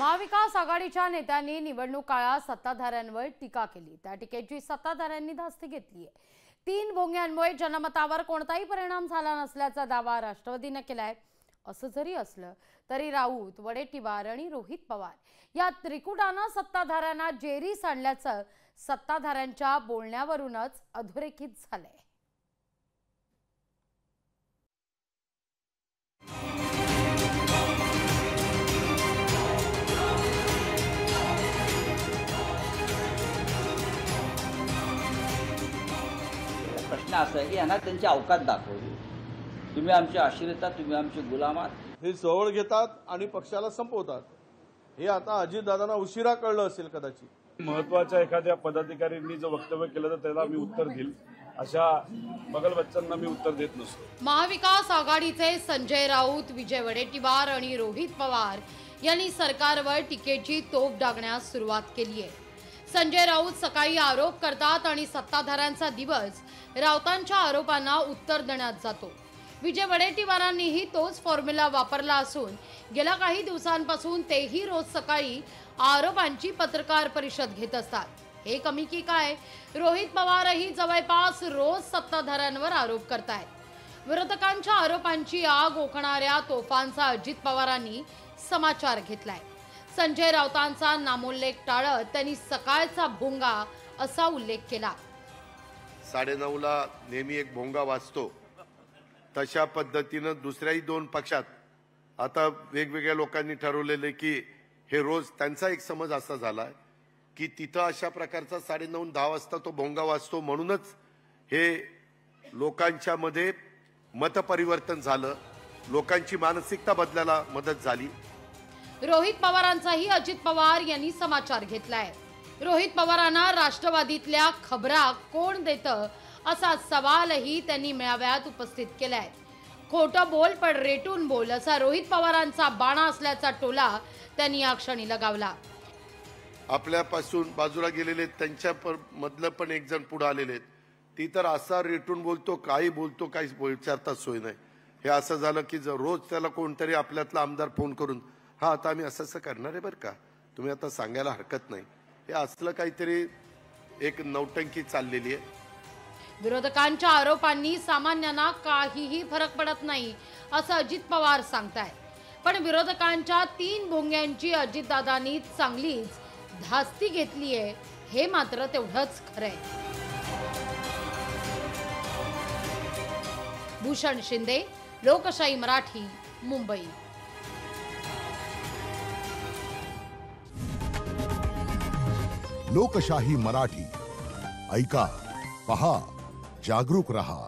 महाविकास आघाडीच्या नेत्यांनी निवडणूक काळात सत्ताधाऱ्यांवर टीका केली। त्या टीकेची सत्ताधाऱ्यांनी धास्ती घेतली आहे। 3 भोंग्यांमुळे जनमतावर कोणताही परिणाम झाला नसल्याचा दावा राष्ट्रवादीने केलाय। असं जरी असलं तरी राऊत, वडेट्टीवार आणि रोहित पवार या त्रिकुटानं सत्ताधाऱ्यांना जेरीस आणल्याचं सत्ताधाऱ्यांच्या बोलण्यावरूनच अधोरेखित झालंय। प्रश्न असा आहे की यांना त्यांची अवकात दाखवली। तुम्ही आमचे आश्रित आहात, तुम्ही आमचे गुलाम आहात। हे जवळ घेतात आणि पक्षाला संपवतात। हे आता अजितदादांना उशिरा कळलं असेल कदाचित। महत्त्वाच्या एखाद्या पदाधिकाऱ्यांनी जो वक्तव्य केलं तर त्याला मी उत्तर देईल, अशा बगल बच्चांना मी उत्तर देत नसतो। महाविकास आघाडीचे संजय राऊत, विजय वडेट्टीवार आणि रोहित पवार यांनी सरकारवर टीकेची तोफ डागण्यास सुरुवात केली आहे। संजय राऊत सकाळी आरोप करतात आणि सत्ताधाऱ्यांचा दिवस राऊतांच्या आरोपांना उत्तर देण्यात जातो। विजय वडेट्टीवारांनीही तोच फॉर्म्युला वापरला असून गेल्या काही दिवसांपासून तेही रोज सकाळी आरोपांची पत्रकार परिषद घेत असतात। हे कमी की काय, रोहित पवारही जवळपास रोज सत्ताधाऱ्यांवर आरोप करतायत। विरोधकांच्या आरोपांची आग ओकणाऱ्या तोफांचा अजित पवारांनी समाचार घेतलाय। संजय राऊतांचा नामोल्लेख टाळत त्यांनी सकाळचा भोंगा असा उल्लेख केला। 9:30ला नेहमी एक भोंगा वाजतो, तशा पद्धतीनं दुसऱ्याही 2 पक्षात आता वेगवेगळ्या लोकांनी ठरवलेले की हे रोज त्यांचा एक समज असा झाला की तिथं अशा प्रकारचा 9:30-10 वाजता तो भोंगा वाजतो, म्हणूनच हे लोकांच्या मध्ये मतपरिवर्तन झालं, लोकांची मानसिकता बदलायला मदत झाली। रोहित पवारांचाही अजित पवार यांनी समाचार घेतलाय। रोहित पवारांना राष्ट्रवादीतल्या खबरा कोण देतं असा सवालही त्यांनी मेळाव्यात उपस्थित केलाय। खोटं बोल पण रेटून बोल असा रोहित पवारांचा बाणा असल्याचा टोला त्यांनी या क्षणी लगावला। आपल्यापासून बाजूला गेलेले त्यांच्या मधलं पण एक जण पुढे आलेले, ती तर असा रेटून बोलतो, काही बोलतो, काही विचारता सोय नाही। हे असं झालं की जर रोज त्याला कोणतरी आपल्यातला आमदार फोन करून हा आता आम्ही असं करणार आहे बरं का, तुम्ही आता सांगायला हरकत नाही, हे असलं काहीतरी एक नौटंकी चाललेली आहे। विरोधकांच्या आरोपांनी सामान्यांना काहीही फरक पडत नाही असं अजित पवार सांगतायत। पण विरोधकांच्या 3 भोंग्यांची अजितदादांनी चांगलीच धास्ती घेतली आहे, हे मात्र तेवढंच खरंय। भूषण शिंदे, लोकशाही मराठी, मुंबई। लोकशाही मराठी ऐका, पहा, जागरूक रहा।